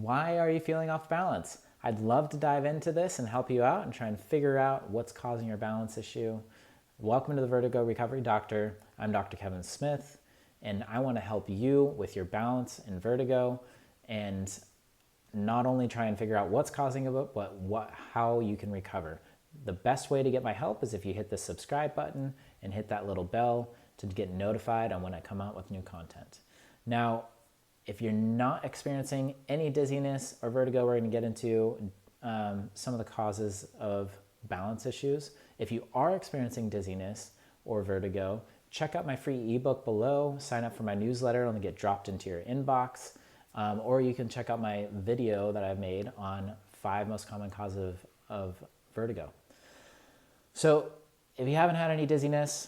Why are you feeling off balance? I'd love to dive into this and help you out and try and figure out what's causing your balance issue. Welcome to the Vertigo Recovery Doctor. I'm Dr. Kevin Smith, and I want to help you with your balance and vertigo, and not only try and figure out what's causing it, but how you can recover. The best way to get my help is if you hit the subscribe button and hit that little bell to get notified on when I come out with new content. Now, if you're not experiencing any dizziness or vertigo, we're going to get into some of the causes of balance issues. If you are experiencing dizziness or vertigo, check out my free ebook below, sign up for my newsletter, it'll get dropped into your inbox, or you can check out my video that I've made on 5 most common causes of vertigo. So if you haven't had any dizziness,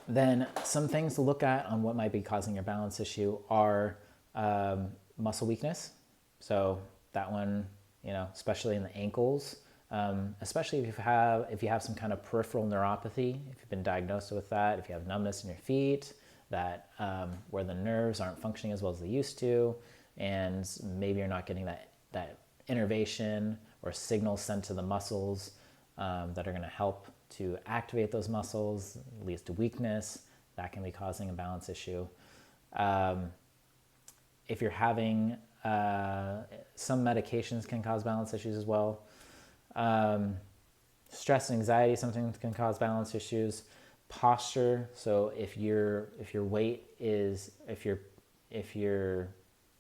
then some things to look at on what might be causing your balance issue are muscle weakness. So that one, especially in the ankles, especially if you have some kind of peripheral neuropathy, if you've been diagnosed with that, if you have numbness in your feet, that where the nerves aren't functioning as well as they used to, and maybe you're not getting that innervation or signals sent to the muscles that are going to help to activate those muscles, leads to weakness, that can be causing a balance issue. If you're having some medications can cause balance issues as well. Stress and anxiety sometimes can cause balance issues. Posture, so if your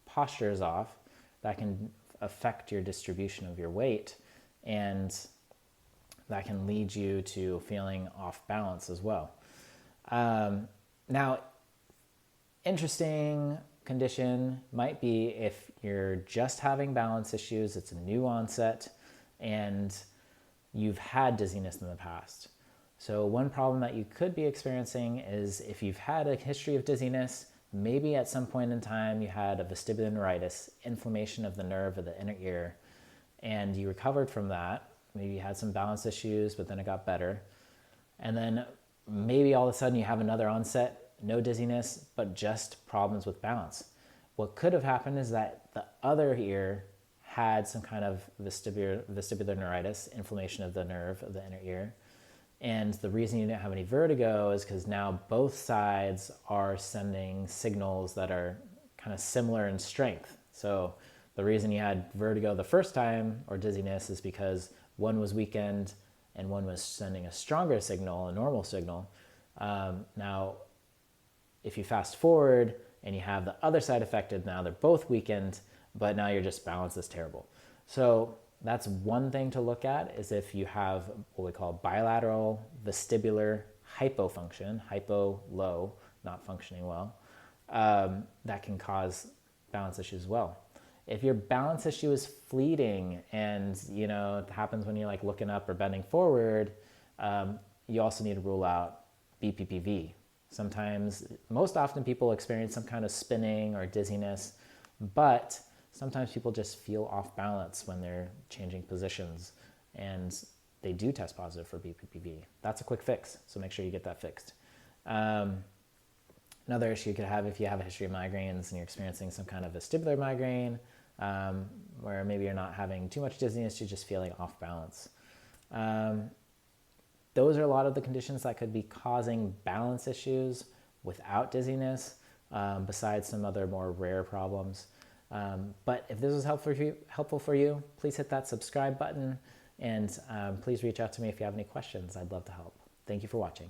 posture is off, that can affect your distribution of your weight, and that can lead you to feeling off balance as well. Now, interesting condition might be if you're just having balance issues, it's a new onset, and you've had dizziness in the past. So one problem that you could be experiencing is if you've had a history of dizziness, maybe at some point in time you had a vestibular neuritis, inflammation of the nerve of the inner ear, and you recovered from that. Maybe you had some balance issues, but then it got better. And then maybe all of a sudden you have another onset, no dizziness, but just problems with balance. What could have happened is that the other ear had some kind of vestibular neuritis, inflammation of the nerve of the inner ear. And the reason you didn't have any vertigo is because now both sides are sending signals that are kind of similar in strength. So the reason you had vertigo the first time or dizziness is because one was weakened and one was sending a stronger signal, a normal signal. Now, if you fast forward and you have the other side affected, now they're both weakened, but now your just balance is terrible. So that's one thing to look at, is if you have what we call bilateral vestibular hypofunction, hypo, low, not functioning well, that can cause balance issues as well. If your balance issue is fleeting and it happens when you're looking up or bending forward, you also need to rule out BPPV. Most often people experience some kind of spinning or dizziness, but sometimes people just feel off balance when they're changing positions, and they do test positive for BPPV. That's a quick fix, so make sure you get that fixed. Another issue you could have if you have a history of migraines and you're experiencing some kind of vestibular migraine, where maybe you're not having too much dizziness, you're just feeling off balance. Those are a lot of the conditions that could be causing balance issues without dizziness, besides some other more rare problems. But if this was helpful for you, please hit that subscribe button, and please reach out to me if you have any questions. I'd love to help. Thank you for watching.